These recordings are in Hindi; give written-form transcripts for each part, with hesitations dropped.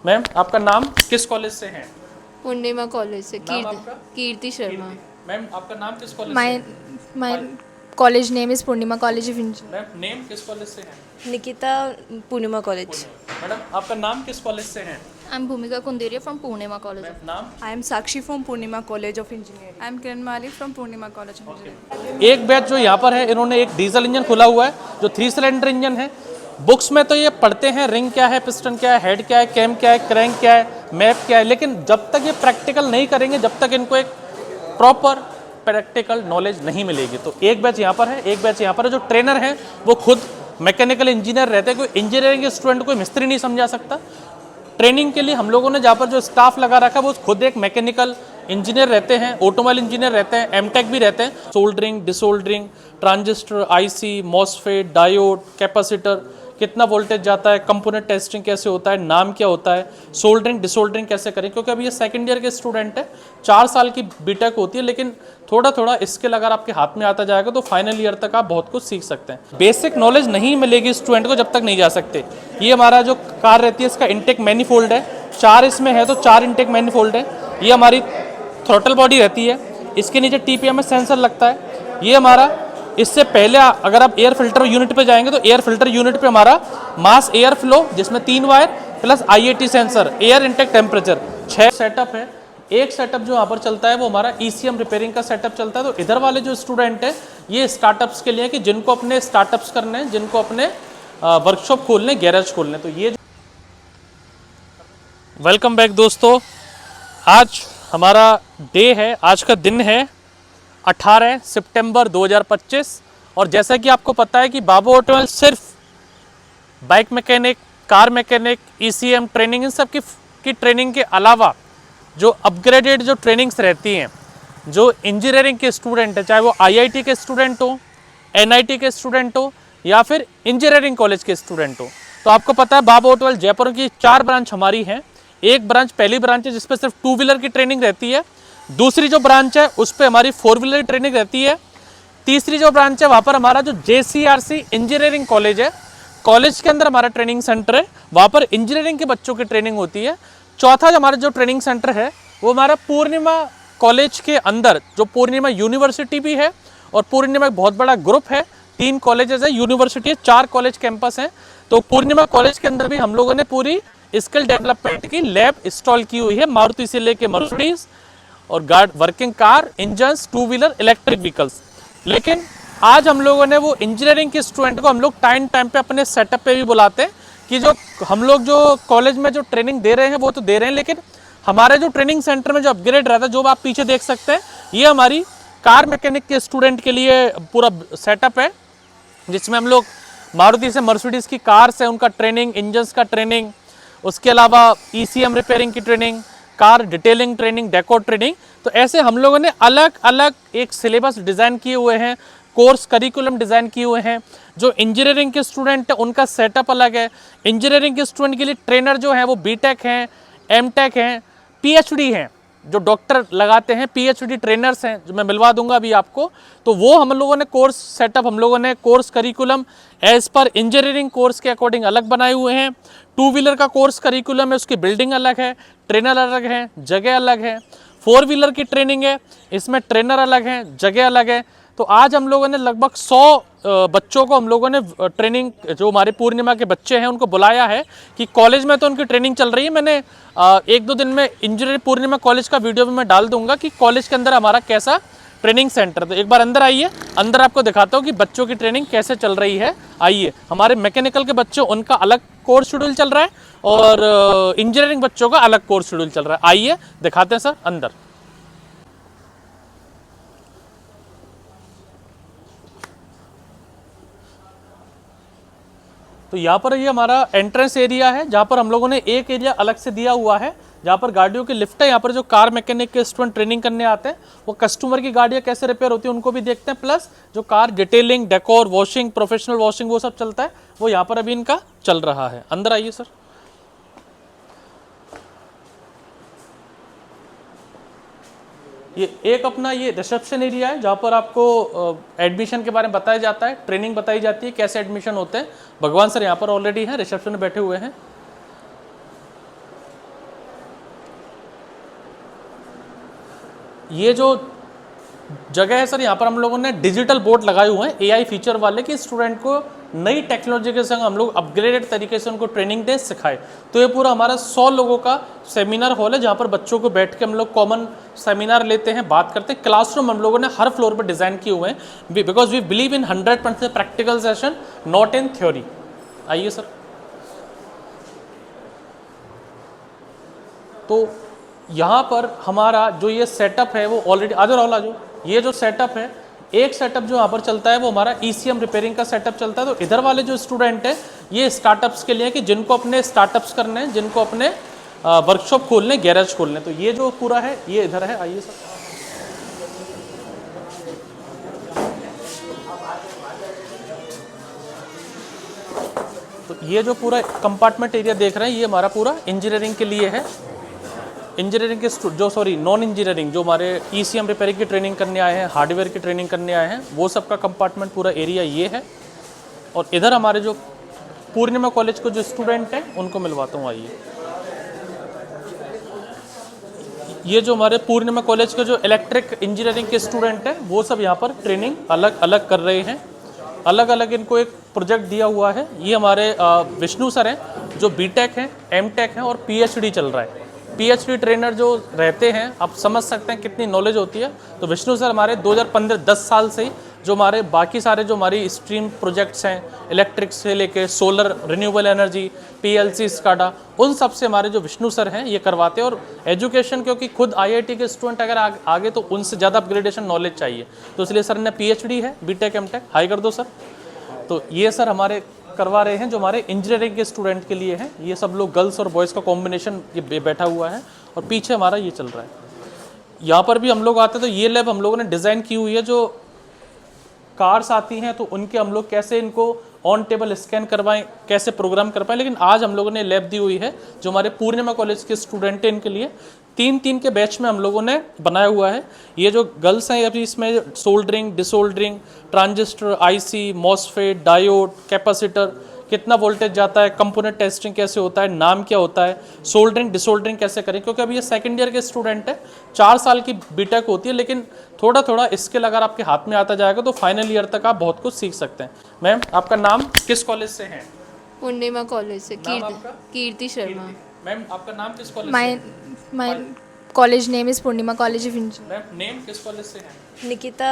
मैम आपका नाम किस कॉलेज से है? पूर्णिमा कॉलेज से नाम आपका? कीर्ति शर्मा। मैम आपका नाम किस कॉलेज से My है? my college name is Purnima College of Engineering. Ma'am name किस कॉलेज से है? निकिता पूर्णिमा कॉलेज। मैडम आपका नाम किस कॉलेज से है? I'm Bhumika Kunderia from Purnima College. Ma'am नाम? I am Sakshi from Purnima College of Engineering. I am Kiran Mali from Purnima College of Engineering. एक बैच जो यहाँ पर है, इन्होंने एक डीजल इंजन खुला हुआ है जो 3 सिलेंडर इंजन है। बुक्स में तो ये पढ़ते हैं रिंग क्या है, पिस्टन क्या है, हेड क्या है, कैम क्या है, क्रैंक क्या है, मैप क्या है, लेकिन जब तक ये प्रैक्टिकल नहीं करेंगे, जब तक इनको एक प्रॉपर प्रैक्टिकल नॉलेज नहीं मिलेगी। तो एक बैच यहाँ पर है, एक बैच यहाँ पर है। जो ट्रेनर हैं वो खुद मैकेनिकल इंजीनियर रहते हैं। कोई इंजीनियरिंग के स्टूडेंट कोई मिस्त्री नहीं समझा सकता। ट्रेनिंग के लिए हम लोगों ने जहाँ पर जो स्टाफ लगा रखा है वो खुद एक मैकेनिकल इंजीनियर रहते हैं, ऑटोमोबाइल इंजीनियर रहते हैं, एमटेक भी रहते हैं। Soldering, desoldering, transistor, IC, MOSFET, diode, capacitor, कितना वोल्टेज जाता है, कंपोनेंट टेस्टिंग कैसे होता है, नाम क्या होता है, सोल्डरिंग डिसोल्डरिंग कैसे करें। क्योंकि अभी ये सेकंड ईयर के स्टूडेंट है, 4 साल की बीटेक होती है, लेकिन थोड़ा थोड़ा स्किल अगर आपके हाथ में आता जाएगा तो फाइनल ईयर तक आप बहुत कुछ सीख सकते हैं। बेसिक नॉलेज नहीं मिलेगी स्टूडेंट को जब तक नहीं जा सकते। ये हमारा जो कार रहती है इसका इंटेक मैनिफोल्ड है, 4 इसमें है तो 4 इंटेक मैनिफोल्ड है। ये हमारी थ्रॉटल बॉडी रहती है, इसके नीचे टीपीएम में सेंसर लगता है। ये हमारा इससे पहले अगर आप एयर फिल्टर यूनिट पे जाएंगे तो एयर फिल्टर यूनिट पे हमारा मास एयर फ्लो जिसमें 3 wire plus IAT sensor, air intake temperature, 6 setup है। एक सेटअप जो यहाँ पर चलता है वो हमारा ईसीएम रिपेयरिंग का सेटअप चलता है। तो इधर वाले जो स्टूडेंट है ये स्टार्टअप्स के लिए कि जिनको अपने स्टार्टअप्स करने हैं, जिनको अपने वर्कशॉप खोलने, गैरेज खोलने। तो ये वेलकम बैक दोस्तों, आज हमारा डे है, आज का दिन है 18 सितंबर 2025। और जैसा कि आपको पता है कि बाबू ऑटोमोबाइल सिर्फ bike mechanic, car mechanic, ECM training, इन सब की ट्रेनिंग के अलावा जो अपग्रेडेड जो ट्रेनिंग्स रहती हैं, जो इंजीनियरिंग के स्टूडेंट हैं, चाहे वो आईआईटी के स्टूडेंट हो, एनआईटी के स्टूडेंट हो या फिर इंजीनियरिंग कॉलेज के स्टूडेंट हो। तो आपको पता है बाबू ऑटोमोबाइल जयपुर की 4 ब्रांच हमारी हैं। एक ब्रांच पहली ब्रांच है जिस पर सिर्फ 2 व्हीलर की ट्रेनिंग रहती है। दूसरी जो ब्रांच है उस पर हमारी 4 व्हीलर की ट्रेनिंग रहती है। तीसरी जो ब्रांच है वहाँ पर हमारा जो जेसीआरसी इंजीनियरिंग कॉलेज है, कॉलेज के अंदर हमारा ट्रेनिंग सेंटर है, वहाँ पर इंजीनियरिंग के बच्चों की ट्रेनिंग होती है। चौथा जो हमारा जो ट्रेनिंग सेंटर है वो हमारा पूर्णिमा कॉलेज के अंदर, जो पूर्णिमा यूनिवर्सिटी भी है और पूर्णिमा एक बहुत बड़ा ग्रुप है, 3 कॉलेजेस है, यूनिवर्सिटी है, 4 कॉलेज कैंपस हैं। तो पूर्णिमा कॉलेज के अंदर भी हम लोगों ने पूरी स्किल डेवलपमेंट की लैब इंस्टॉल की हुई है। मारुति से लेके मर्सिडीज और guard working car, engines, 2 wheeler, electric vehicles. लेकिन आज हम लोगों ने वो इंजीनियरिंग के स्टूडेंट को हम लोग टाइम पे अपने सेटअप पे भी बुलाते हैं कि जो हम लोग जो कॉलेज में जो ट्रेनिंग दे रहे हैं वो तो दे रहे हैं, लेकिन हमारे जो ट्रेनिंग सेंटर में जो अपग्रेड रहता है, जो आप पीछे देख सकते हैं, ये हमारी कार मैकेनिक के स्टूडेंट के लिए पूरा सेटअप है, जिसमें हम लोग मारुति से मर्सिडीज की कार से उनका ट्रेनिंग, इंजन्स का ट्रेनिंग, उसके अलावा ईसीएम रिपेयरिंग की training, car detailing training, decor training. तो ऐसे हम लोगों ने अलग अलग एक सिलेबस डिज़ाइन किए हुए हैं, कोर्स करिकुलम डिज़ाइन किए हुए हैं। जो इंजीनियरिंग के स्टूडेंट हैं उनका सेटअप अलग है। इंजीनियरिंग के स्टूडेंट के लिए ट्रेनर जो हैं वो बीटेक हैं, एमटेक हैं, पीएचडी हैं, जो डॉक्टर लगाते हैं, पीएचडी ट्रेनर्स हैं, जो मैं मिलवा दूंगा अभी आपको। तो वो हम लोगों ने कोर्स सेटअप, हम लोगों ने course curriculum as per engineering course के अकॉर्डिंग अलग बनाए हुए हैं। 2 व्हीलर का कोर्स करिकुलम है, उसकी बिल्डिंग अलग है, ट्रेनर अलग है, जगह अलग है। 4 व्हीलर की ट्रेनिंग है, इसमें ट्रेनर अलग है, जगह अलग है। तो आज हम लोगों ने लगभग 100 बच्चों को हम लोगों ने ट्रेनिंग, जो हमारे पूर्णिमा के बच्चे हैं उनको बुलाया है कि कॉलेज में तो उनकी ट्रेनिंग चल रही है। मैंने 1-2 दिन में इंजीनियरिंग पूर्णिमा कॉलेज का वीडियो भी मैं डाल दूंगा कि कॉलेज के अंदर हमारा कैसा ट्रेनिंग सेंटर। तो एक बार अंदर आइए, अंदर आपको दिखाता हूँ कि बच्चों की ट्रेनिंग कैसे चल रही है। आइए, हमारे मैकेनिकल के बच्चे, उनका अलग कोर्स शेड्यूल चल रहा है और इंजीनियरिंग बच्चों का अलग कोर्स शेड्यूल चल रहा है। आइए दिखाते हैं सर अंदर। तो यहाँ पर ये हमारा एंट्रेंस एरिया है, जहाँ पर हम लोगों ने एक एरिया अलग से दिया हुआ है, जहाँ पर गाड़ियों की लिफ्ट है। यहाँ पर जो कार मैकेनिक के स्टूडेंट ट्रेनिंग करने आते हैं वो कस्टमर की गाड़ियाँ कैसे रिपेयर होती है उनको भी देखते हैं, प्लस जो car detailing, decor, washing, professional washing वो सब चलता है, वो यहाँ पर अभी इनका चल रहा है। अंदर आइए सर। ये एक अपना ये रिसेप्शन एरिया है, जहाँ पर आपको एडमिशन के बारे में बताया जाता है, ट्रेनिंग बताई जाती है, कैसे एडमिशन होते हैं। भगवान सर यहाँ पर ऑलरेडी हैं, रिसेप्शन में बैठे हुए हैं। ये जो जगह है सर, यहाँ पर हम लोगों ने डिजिटल बोर्ड लगाए हुए हैं एआई फीचर वाले, कि स्टूडेंट को नई टेक्नोलॉजी के संग हम लोग अपग्रेडेड तरीके से उनको ट्रेनिंग दे सिखाए। तो ये पूरा हमारा 100 लोगों का सेमिनार हॉल है, जहाँ पर बच्चों को बैठ के हम लोग कॉमन सेमिनार लेते हैं, बात करते हैं। क्लासरूम हम लोगों ने हर फ्लोर पर डिज़ाइन किए हुए हैं, because we believe in 100% practical session, not in theory. आइए सर। तो यहाँ पर हमारा जो ये सेटअप है वो ऑलरेडी, आ जाओ, ये जो सेटअप है, एक सेटअप जो यहाँ पर चलता है वो हमारा ECM रिपेयरिंग का सेटअप चलता है। तो इधर वाले जो स्टूडेंट है ये स्टार्टअप्स के लिए, कि जिनको अपने स्टार्टअप्स करने हैं, जिनको अपने वर्कशॉप खोलने, गैरेज खोलने। तो ये जो पूरा है ये इधर है। आइए सर। तो ये जो पूरा कंपार्टमेंट एरिया देख रहे हैं ये हमारा पूरा इंजीनियरिंग के लिए है। इंजीनियरिंग के नॉन इंजीनियरिंग जो हमारे ECM रिपेयरिंग की ट्रेनिंग करने आए हैं, हार्डवेयर की ट्रेनिंग करने आए हैं, वो सब का कंपार्टमेंट पूरा एरिया ये है। और इधर हमारे जो पूर्णिमा कॉलेज के जो स्टूडेंट हैं उनको मिलवाता हूँ। आइए, ये जो हमारे पूर्णिमा कॉलेज के जो इलेक्ट्रिक इंजीनियरिंग के स्टूडेंट हैं वो सब यहाँ पर ट्रेनिंग अलग अलग कर रहे हैं। अलग अलग इनको एक प्रोजेक्ट दिया हुआ है। ये हमारे विष्णु सर हैं जो BTech हैं, MTech हैं और PhD चल रहा है। PhD ट्रेनर जो रहते हैं, आप समझ सकते हैं कितनी नॉलेज होती है। तो विष्णु सर हमारे 2015-10 साल से ही जो हमारे बाकी सारे जो हमारी स्ट्रीम प्रोजेक्ट्स हैं, इलेक्ट्रिक से लेके solar, renewable energy, PLC, SCADA, उन सब से हमारे जो विष्णु सर हैं ये करवाते हैं। और एजुकेशन, क्योंकि खुद IIT के स्टूडेंट अगर आगे तो उनसे ज़्यादा अपग्रेडेशन नॉलेज चाहिए, तो इसलिए सर ने PhD है, BTech MTech। हाई कर दो सर। तो ये सर हमारे करवा रहे हैं जो हमारे इंजीनियरिंग के स्टूडेंट के लिए है। ये सब लोग गर्ल्स और बॉयज़ का कॉम्बिनेशन ये बैठा हुआ है और पीछे हमारा ये चल रहा है। यहाँ पर भी हम लोग आते हैं तो ये लैब हम लोगों ने डिज़ाइन की हुई है। जो कार्स आती हैं तो उनके हम लोग कैसे इनको ऑन टेबल स्कैन करवाएं, कैसे प्रोग्राम कर पाएँ। लेकिन आज हम लोगों ने लैब दी हुई है जो हमारे पूर्णिमा कॉलेज के स्टूडेंट हैं, इनके लिए 3-3 के बैच में हम लोगों ने बनाया हुआ है। ये जो गर्ल्स हैं अभी इसमें soldering, desoldering, transistor, IC, MOSFET, diode, capacitor, कितना वोल्टेज जाता है, कंपोनेंट टेस्टिंग कैसे होता है, नाम क्या होता है, सोल्डरिंग डिसोल्डरिंग कैसे करें। क्योंकि अभी ये सेकंड ईयर के स्टूडेंट है, 4 साल की BTech होती है, लेकिन थोड़ा थोड़ा स्किल अगर आपके हाथ में आता जाएगा तो फाइनल ईयर तक आप बहुत कुछ सीख सकते हैं। मैम आपका नाम, किस कॉलेज से हैं? पूर्णिमा कॉलेज से। नाम आपका? कीर्ति शर्मा। मैम आपका नाम किस कॉलेज से? My college name is Purnima College of Engineering. Ma'am name किस कॉलेज से हैं? निकिता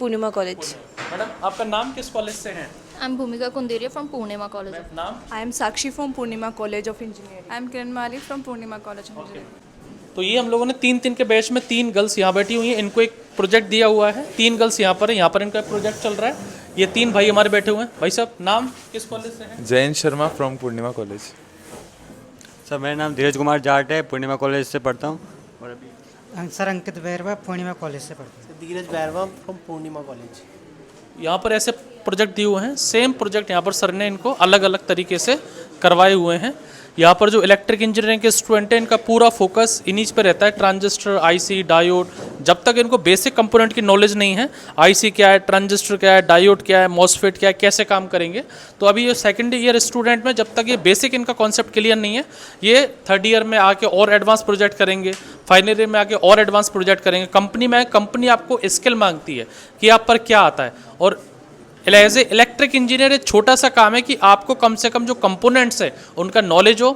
पूर्णिमा कॉलेज। मैडम आपका नाम किस कॉलेज से हैं? I'm Bhumika Kunderia from Purnima College. Ma'am नाम? I am Sakshi from Purnima College of Engineering. I am Kiran Mali from Purnima College of Engineering. तो ये हम लोगों ने 3-3 के बैच में 3 गर्ल्स यहाँ बैठी हुई हैं, इनको एक प्रोजेक्ट दिया हुआ है। 3 गर्ल्स यहाँ पर है, यहाँ पर इनका प्रोजेक्ट चल रहा है। ये 3 भाई हमारे बैठे हुए हैं। भाई साहब नाम किस कॉलेज से हैं? Jayant Sharma from Purnima college. Sir मेरा नाम धीरज कुमार जाट है, पूर्णिमा कॉलेज से पढ़ता हूँ। और अभी सर अंकित बैरवा पूर्णिमा कॉलेज से पढ़ते हैं। धीरज बैरवा फ्रॉम पूर्णिमा कॉलेज। यहाँ पर ऐसे प्रोजेक्ट दिए हुए हैं, सेम प्रोजेक्ट यहाँ पर सर ने इनको अलग अलग तरीके से करवाए हुए हैं। यहाँ पर जो इलेक्ट्रिक इंजीनियरिंग के स्टूडेंट हैं इनका पूरा फोकस इन्हीं पे रहता है, ट्रांजिस्टर, IC, डायोड। जब तक इनको बेसिक कंपोनेंट की नॉलेज नहीं है, IC क्या है, ट्रांजिस्टर क्या है, डायोड क्या है, मॉसफेट क्या है, कैसे काम करेंगे। तो अभी ये सेकेंड ईयर स्टूडेंट में जब तक ये बेसिक इनका कॉन्सेप्ट क्लियर नहीं है, ये थर्ड ईयर में आके और एडवांस प्रोजेक्ट करेंगे, फाइनल ईयर में आके और एडवांस प्रोजेक्ट करेंगे। कंपनी आपको स्किल मांगती है कि आप पर क्या आता है। और एज ए इलेक्ट्रिक इंजीनियर एक छोटा सा काम है कि आपको कम से कम जो कंपोनेंट्स है उनका नॉलेज हो,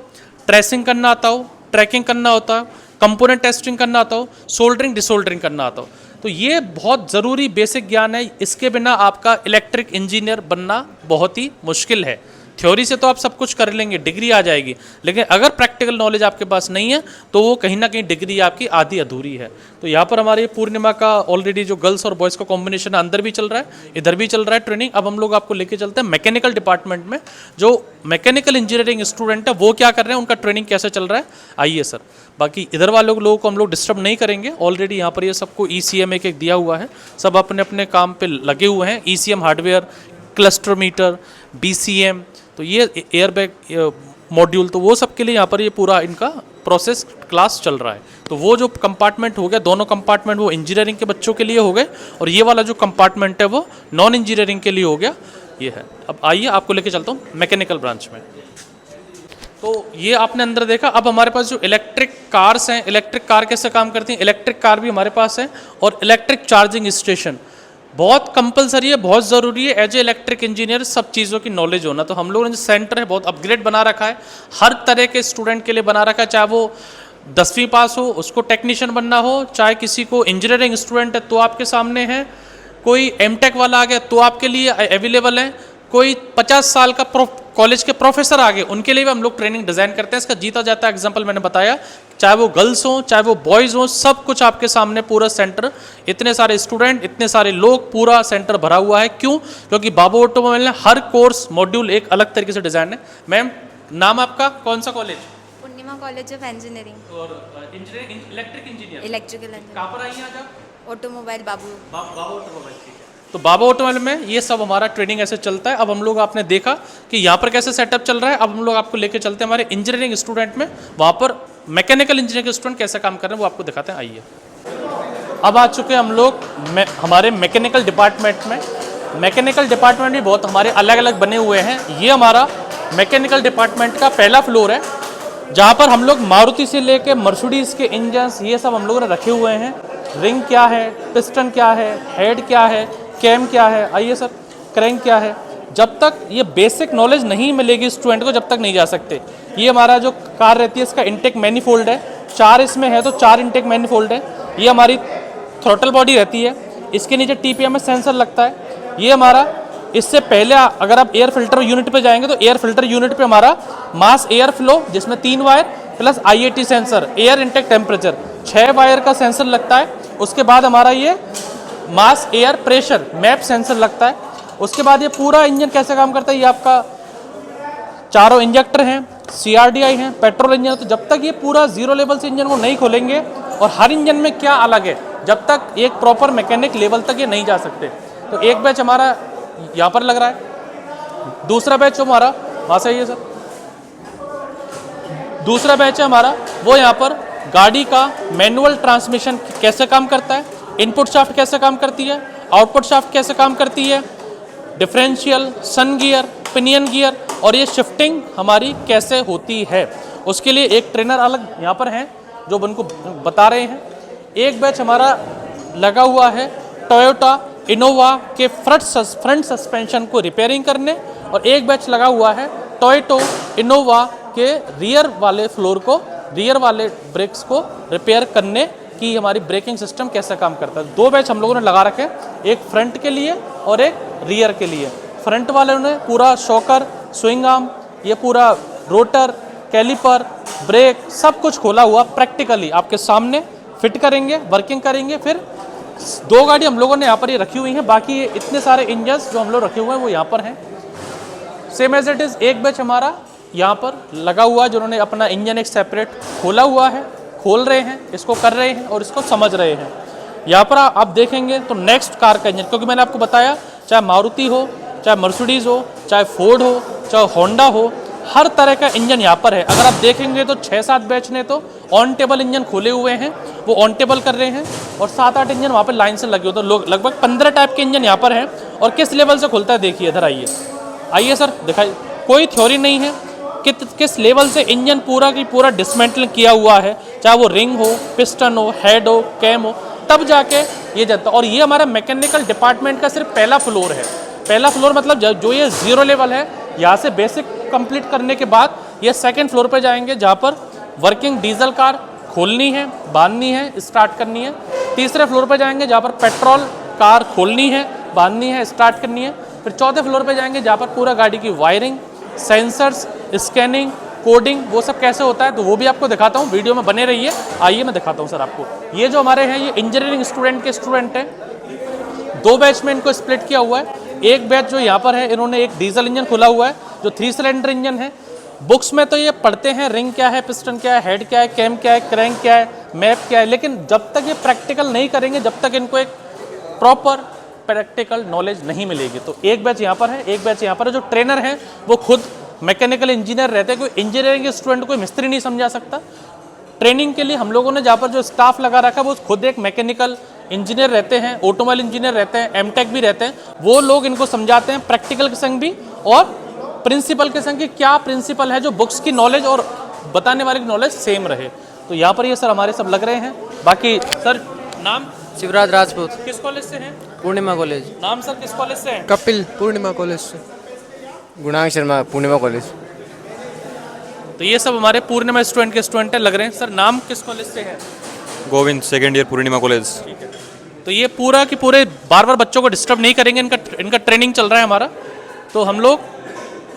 ट्रेसिंग करना आता हो, ट्रैकिंग करना होता हो, कंपोनेंट टेस्टिंग करना आता हो, सोल्डरिंग डिसोल्डरिंग करना आता हो। तो ये बहुत ज़रूरी बेसिक ज्ञान है, इसके बिना आपका इलेक्ट्रिक इंजीनियर बनना बहुत ही मुश्किल है। थ्योरी से तो आप सब कुछ कर लेंगे, डिग्री आ जाएगी, लेकिन अगर प्रैक्टिकल नॉलेज आपके पास नहीं है तो वो कहीं ना कहीं डिग्री आपकी आधी अधूरी है। तो यहाँ पर हमारे पूर्णिमा का ऑलरेडी जो गर्ल्स और बॉयज़ का कॉम्बिनेशन अंदर भी चल रहा है, इधर भी चल रहा है ट्रेनिंग। अब हम लोग आपको लेके चलते हैं मैकेनिकल डिपार्टमेंट में। जो मैकेनिकल इंजीनियरिंग स्टूडेंट है वो क्या कर रहे हैं, उनका ट्रेनिंग कैसे चल रहा है, आइए सर। बाकी इधर वाले लोगों को हम लोग डिस्टर्ब नहीं करेंगे, ऑलरेडी यहाँ पर ये सबको ECM एक दिया हुआ है, सब अपने अपने काम पे लगे हुए हैं। ECM hardware, cluster meter, BCM, तो ये एयर बैग मॉड्यूल, तो वो सब के लिए यहाँ पर ये पूरा इनका प्रोसेस क्लास चल रहा है। तो वो जो कंपार्टमेंट हो गया, दोनों कंपार्टमेंट वो इंजीनियरिंग के बच्चों के लिए हो गए, और ये वाला जो कंपार्टमेंट है वो नॉन इंजीनियरिंग के लिए हो गया। ये है। अब आइए आपको लेके चलता हूँ मैकेनिकल ब्रांच में। तो ये आपने अंदर देखा। अब हमारे पास जो इलेक्ट्रिक कार्स हैं, इलेक्ट्रिक कार कैसे काम करती हैं, इलेक्ट्रिक कार भी हमारे पास है, और इलेक्ट्रिक चार्जिंग स्टेशन बहुत कंपलसरी है, बहुत ज़रूरी है एज ए इलेक्ट्रिक इंजीनियर सब चीज़ों की नॉलेज होना। तो हम लोगों ने जो सेंटर है बहुत अपग्रेड बना रखा है, हर तरह के स्टूडेंट के लिए बना रखा है, चाहे वो 10वीं पास हो उसको टेक्नीशियन बनना हो, चाहे किसी को इंजीनियरिंग स्टूडेंट है तो आपके सामने है, कोई एमटेक वाला आ गया तो आपके लिए अवेलेबल है, कोई 50 साल का कॉलेज के प्रोफेसर आ गए उनके लिए भी हम लोग ट्रेनिंग डिज़ाइन करते हैं। इसका जीता जाता एग्जाम्पल मैंने बताया, चाहे वो गर्ल्स हों चाहे वो बॉयज़ हों, सब कुछ आपके सामने पूरा सेंटर, इतने सारे स्टूडेंट, इतने सारे लोग, पूरा सेंटर भरा हुआ है। क्यों? क्योंकि बाबू ऑटोमोबाइल ने हर कोर्स मॉड्यूल एक अलग तरीके से डिज़ाइन है। मैम नाम आपका, कौन सा college? Purnima college of engineering और engineering, electric engineer, electrical engineering कहाँ पर आई हैं आज आप? ऑटोमोबाइल बाबू बाबा ऑटोमोबाइल, ठीक है। तो बाबा ऑटोमोबाइल में ये सब हमारा ट्रेनिंग ऐसे चलता है। अब हम लोग, आपने देखा कि यहाँ पर कैसे सेटअप चल रहा है, अब हम लोग आपको लेके चलते हैं हमारे इंजीनियरिंग स्टूडेंट में, वहाँ पर मैकेनिकल इंजीनियरिंग के स्टूडेंट कैसे काम कर रहे हैं वो आपको दिखाते हैं, आइए। अब आ चुके हैं हम लोग हमारे मैकेनिकल डिपार्टमेंट में। मैकेनिकल डिपार्टमेंट भी बहुत हमारे अलग अलग बने हुए हैं। ये हमारा मैकेनिकल डिपार्टमेंट का पहला फ्लोर है, जहाँ पर हम लोग मारुति से लेके मर्सिडीज़ के इंजन्स ये सब हम लोगों ने रखे हुए हैं। रिंग क्या है, पिस्टन क्या है, हेड क्या है, कैम क्या है, आइए सर, क्रैंक क्या है, जब तक ये बेसिक नॉलेज नहीं मिलेगी स्टूडेंट को जब तक नहीं जा सकते। ये हमारा जो कार रहती है इसका इंटेक मैनिफोल्ड है, 4 इसमें है तो 4 इंटेक मैनिफोल्ड है। ये हमारी थ्रॉटल बॉडी रहती है, इसके नीचे टीपीएम में सेंसर लगता है। ये हमारा, इससे पहले अगर आप एयर फिल्टर यूनिट पे जाएंगे तो एयर फिल्टर यूनिट पे हमारा मास एयर फ्लो, जिसमें 3 wire plus IAT sensor, air intake temperature, 6 wire का सेंसर लगता है। उसके बाद हमारा ये mass air pressure map sensor लगता है। उसके बाद ये पूरा इंजन कैसे काम करता है, ये आपका चारों इंजेक्टर हैं, CRDI हैं, पेट्रोल इंजन। तो जब तक ये पूरा जीरो लेवल से इंजन को नहीं खोलेंगे, और हर इंजन में क्या अलग है, जब तक एक प्रॉपर मैकेनिक लेवल तक ये नहीं जा सकते। तो एक बैच हमारा यहाँ पर लग रहा है, दूसरा बैच हमारा वहाँ से, आइए सर, दूसरा बैच है हमारा वो यहाँ पर गाड़ी का मैनुअल ट्रांसमिशन कैसे काम करता है, इनपुट शाफ्ट कैसे काम करती है, आउटपुट शाफ्ट कैसे काम करती है, डिफरेंशियल, सन गियर, पिनियन गियर, और ये शिफ्टिंग हमारी कैसे होती है। उसके लिए एक ट्रेनर अलग यहाँ पर हैं जो उनको बता रहे हैं। एक बैच हमारा लगा हुआ है टोयोटा इनोवा के फ्रंट सस्पेंशन को रिपेयरिंग करने, और एक बैच लगा हुआ है टोयोटो इनोवा के रियर वाले फ्लोर को, रियर वाले ब्रेक्स को रिपेयर करने की हमारी ब्रेकिंग सिस्टम कैसे काम करता है। 2 बैच हम लोगों ने लगा रखे हैं, एक फ्रंट के लिए और एक रियर के लिए। फ्रंट वाले ने पूरा शॉकर, स्विंग आर्म, ये पूरा रोटर, कैलिपर, ब्रेक सब कुछ खोला हुआ प्रैक्टिकली आपके सामने फिट करेंगे, वर्किंग करेंगे। फिर 2 गाड़ी हम लोगों ने यहाँ पर ये रखी हुई हैं, बाकी ये इतने सारे इंजन्स जो हम लोग रखे हुए हैं वो यहाँ पर हैं सेम एज इट इज़। एक बैच हमारा यहाँ पर लगा हुआ है जिन्होंने अपना इंजन एक सेपरेट खोला हुआ है, खोल रहे हैं, इसको कर रहे हैं और इसको समझ रहे हैं। यहाँ पर आप देखेंगे तो नेक्स्ट कार का इंजन, क्योंकि मैंने आपको बताया चाहे मारुति हो, चाहे मर्सिडीज़ हो, चाहे फोर्ड हो, चाहे होंडा हो, हर तरह का इंजन यहाँ पर है। अगर आप देखेंगे तो 6-7 बैच ने तो ऑन टेबल इंजन खोले हुए हैं, वो ऑन टेबल कर रहे हैं, और 7-8 इंजन वहाँ पर लाइन से लगे हुए। तो लोग लगभग 15 टाइप के इंजन यहाँ पर हैं। और किस लेवल से खुलता है देखिए, इधर आइए, आइए सर दिखाइए। कोई थ्योरी नहीं है, किस लेवल से इंजन पूरा की पूरा डिसमेंटल किया हुआ है, चाहे वो रिंग हो, पिस्टन हो, हेड हो, कैम हो, तब जाके ये जाता। और ये हमारा मैकेनिकल डिपार्टमेंट का सिर्फ पहला फ्लोर है। पहला फ्लोर मतलब जो ये जीरो लेवल है, यहाँ से बेसिक कंप्लीट करने के बाद ये सेकंड फ्लोर पे जाएंगे, जहाँ पर वर्किंग डीजल कार खोलनी है, बांधनी है, स्टार्ट करनी है। तीसरे फ्लोर पे जाएंगे जहाँ पर पेट्रोल कार खोलनी है, बांधनी है, स्टार्ट करनी है। फिर चौथे फ्लोर पे जाएंगे जहाँ पर पूरा गाड़ी की वायरिंग, सेंसर्स, स्कैनिंग, कोडिंग, वो सब कैसे होता है तो वो भी आपको दिखाता हूँ। वीडियो में बने रहिए। आइए मैं दिखाता हूँ सर आपको। ये जो हमारे हैं ये इंजीनियरिंग स्टूडेंट के स्टूडेंट हैं, 2 बैच में इनको स्प्लिट किया हुआ है। एक बैच जो यहाँ पर है इन्होंने एक डीजल इंजन खोला हुआ है जो 3 सिलेंडर इंजन है। बुक्स में तो ये पढ़ते हैं रिंग क्या है, पिस्टन क्या है, हेड क्या है, कैम क्या है, क्रैंक क्या है, मैप क्या है, लेकिन जब तक ये प्रैक्टिकल नहीं करेंगे, जब तक इनको एक प्रॉपर प्रैक्टिकल नॉलेज नहीं मिलेगी। तो एक बैच यहाँ पर है, एक बैच यहाँ पर है। जो ट्रेनर हैं वो खुद मैकेनिकल इंजीनियर रहते हैं, कोई इंजीनियरिंग के स्टूडेंट कोई मिस्त्री नहीं समझा सकता। ट्रेनिंग के लिए हम लोगों ने जहाँ पर जो स्टाफ लगा रखा है वो खुद एक मैकेनिकल इंजीनियर रहते हैं, ऑटोमोबाइल इंजीनियर रहते हैं, एमटेक भी रहते हैं। वो लोग इनको समझाते हैं प्रैक्टिकल के संग भी और प्रिंसिपल के संग क्या प्रिंसिपल है जो बुक्स की नॉलेज और बताने वाले की नॉलेज सेम रहे। तो यहाँ पर ये सर हमारे सब लग रहे हैं। बाकी सर नाम शिवराज राजपूत किस कॉलेज से हैं? पूर्णिमा कॉलेज। नाम सर किस कॉलेज से हैं? कपिल पूर्णिमा कॉलेज से। गुणांग शर्मा पूर्णिमा कॉलेज। तो ये सब हमारे पूर्णिमा स्टूडेंट के स्टूडेंट लग रहे हैं। सर नाम किस कॉलेज से है? गोविंद सेकेंड ईयर पूर्णिमा कॉलेज। तो ये पूरा कि पूरे बार बार बच्चों को डिस्टर्ब नहीं करेंगे, इनका ट्रेनिंग चल रहा है हमारा। तो हम लोग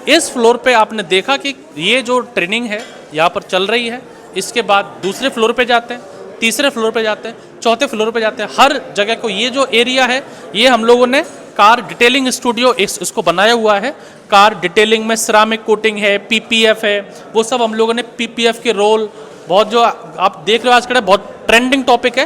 इस फ्लोर पे आपने देखा कि ये जो ट्रेनिंग है यहाँ पर चल रही है, इसके बाद दूसरे फ्लोर पे जाते हैं, तीसरे फ्लोर पे जाते हैं, चौथे फ्लोर पे जाते हैं। हर जगह को ये जो एरिया है ये हम लोगों ने कार डिटेलिंग स्टूडियो इसको बनाया हुआ है। कार डिटेलिंग में सिरामिक कोटिंग है, पीपीएफ है, वो सब हम लोगों ने पीपीएफ के रोल बहुत जो आप देख रहे हो आजकल बहुत ट्रेंडिंग टॉपिक है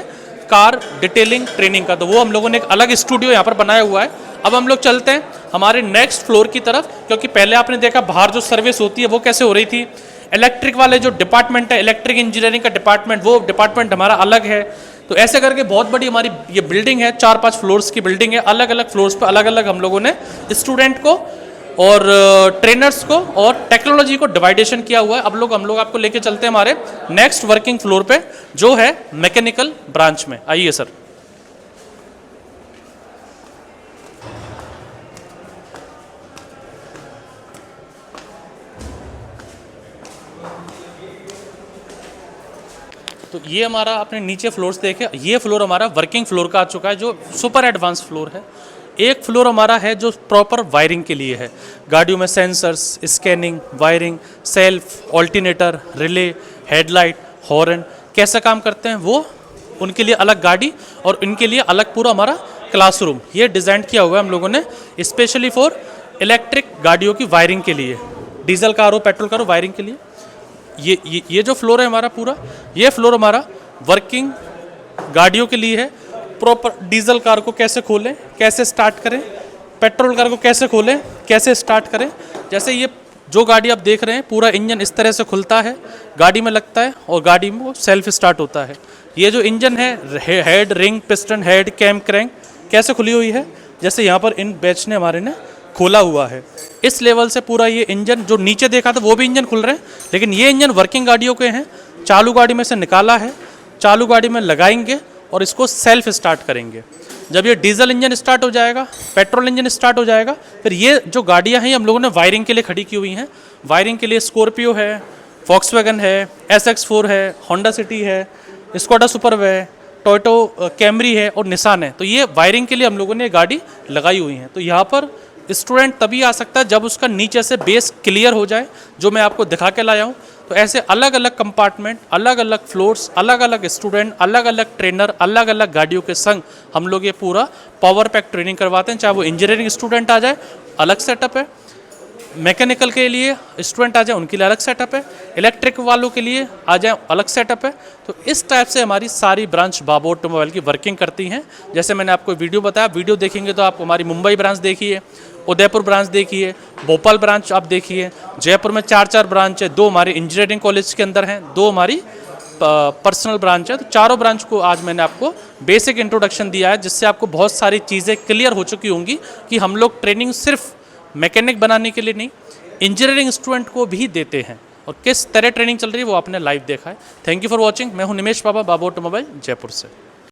कार डिटेलिंग ट्रेनिंग का। तो वो हम लोगों ने एक अलग स्टूडियो यहाँ पर बनाया हुआ है। अब हम लोग चलते हैं हमारे नेक्स्ट फ्लोर की तरफ, क्योंकि पहले आपने देखा बाहर जो सर्विस होती है वो कैसे हो रही थी। इलेक्ट्रिक वाले जो डिपार्टमेंट है, इलेक्ट्रिक इंजीनियरिंग का डिपार्टमेंट, वो डिपार्टमेंट हमारा अलग है। तो ऐसे करके बहुत बड़ी हमारी ये बिल्डिंग है, 4-5 फ्लोर्स की बिल्डिंग है। अलग अलग फ्लोर्स पर अलग अलग हम लोगों ने स्टूडेंट को और ट्रेनर्स को और टेक्नोलॉजी को डिवाइडेशन किया हुआ है। अब हम लोग आपको लेके चलते हैं हमारे नेक्स्ट वर्किंग फ्लोर पे, जो है मैकेनिकल ब्रांच में। आइए सर। तो ये हमारा आपने नीचे फ्लोर्स देखे, ये फ्लोर हमारा वर्किंग फ्लोर का आ चुका है, जो सुपर एडवांस फ्लोर है। एक फ्लोर हमारा है जो प्रॉपर वायरिंग के लिए है। गाड़ियों में sensors, scanning, wiring, self, alternator, relay, headlight, horn कैसे काम करते हैं वो उनके लिए अलग गाड़ी और इनके लिए अलग पूरा हमारा क्लासरूम ये डिज़ाइन किया हुआ है हम लोगों ने स्पेशली फॉर इलेक्ट्रिक गाड़ियों की वायरिंग के लिए, डीजल कार हो, पेट्रोल कार हो, वायरिंग के लिए। ये जो फ्लोर है हमारा पूरा, ये फ्लोर हमारा वर्किंग गाड़ियों के लिए है। प्रॉपर डीजल कार को कैसे खोलें, कैसे स्टार्ट करें, पेट्रोल कार को कैसे खोलें, कैसे स्टार्ट करें। जैसे ये जो गाड़ी आप देख रहे हैं पूरा इंजन इस तरह से खुलता है, गाड़ी में लगता है और गाड़ी में वो सेल्फ स्टार्ट होता है। ये जो इंजन है, head, ring, piston, head, cam, crank कैसे खुली हुई है, जैसे यहाँ पर इन बैच ने हमारे ने खोला हुआ है। इस लेवल से पूरा ये इंजन जो नीचे देखा था वो भी इंजन खुल रहे हैं, लेकिन ये इंजन वर्किंग गाड़ियों के हैं। चालू गाड़ी में से निकाला है, चालू गाड़ी में लगाएंगे और इसको सेल्फ स्टार्ट करेंगे। जब ये डीजल इंजन स्टार्ट हो जाएगा, पेट्रोल इंजन स्टार्ट हो जाएगा, फिर ये जो गाड़ियाँ हैं हम लोगों ने वायरिंग के लिए खड़ी की हुई हैं। वायरिंग के लिए स्कॉर्पियो है, वॉक्सवैगन है, SX4 है, होंडा सिटी है, स्कोडा सुपरब है, टोयोटा कैमरी है और निसान है। तो ये वायरिंग के लिए हम लोगों ने गाड़ी लगाई हुई है। तो यहाँ पर स्टूडेंट तभी आ सकता है जब उसका नीचे से बेस क्लियर हो जाए, जो मैं आपको दिखा के लाया हूँ। तो ऐसे अलग अलग कंपार्टमेंट, अलग अलग फ्लोर्स, अलग अलग स्टूडेंट, अलग अलग ट्रेनर, अलग अलग गाड़ियों के संग हम लोग ये पूरा पावर पैक ट्रेनिंग करवाते हैं। चाहे वो इंजीनियरिंग स्टूडेंट आ जाए, अलग सेटअप है, मैकेनिकल के लिए स्टूडेंट आ जाए उनके लिए अलग सेटअप है, इलेक्ट्रिक वालों के लिए आ जाए अलग सेटअप है। तो इस टाइप से हमारी सारी ब्रांच बाबू ऑटोमोबाइल की वर्किंग करती हैं। जैसे मैंने आपको वीडियो बताया, वीडियो देखेंगे तो आप हमारी मुंबई ब्रांच देखिए, उदयपुर ब्रांच देखिए, भोपाल ब्रांच आप देखिए, जयपुर में 4 ब्रांच है, 2 हमारे इंजीनियरिंग कॉलेज के अंदर हैं, 2 हमारी पर्सनल ब्रांच है। तो चारों ब्रांच को आज मैंने आपको बेसिक इंट्रोडक्शन दिया है, जिससे आपको बहुत सारी चीज़ें क्लियर हो चुकी होंगी कि हम लोग ट्रेनिंग सिर्फ मैकेनिक बनाने के लिए नहीं, इंजीनियरिंग स्टूडेंट को भी देते हैं। और किस तरह ट्रेनिंग चल रही है वो आपने लाइव देखा है। Thank you for watching. मैं हूं निमेश बाबा, बाबू ऑटोमोबाइल, जयपुर से।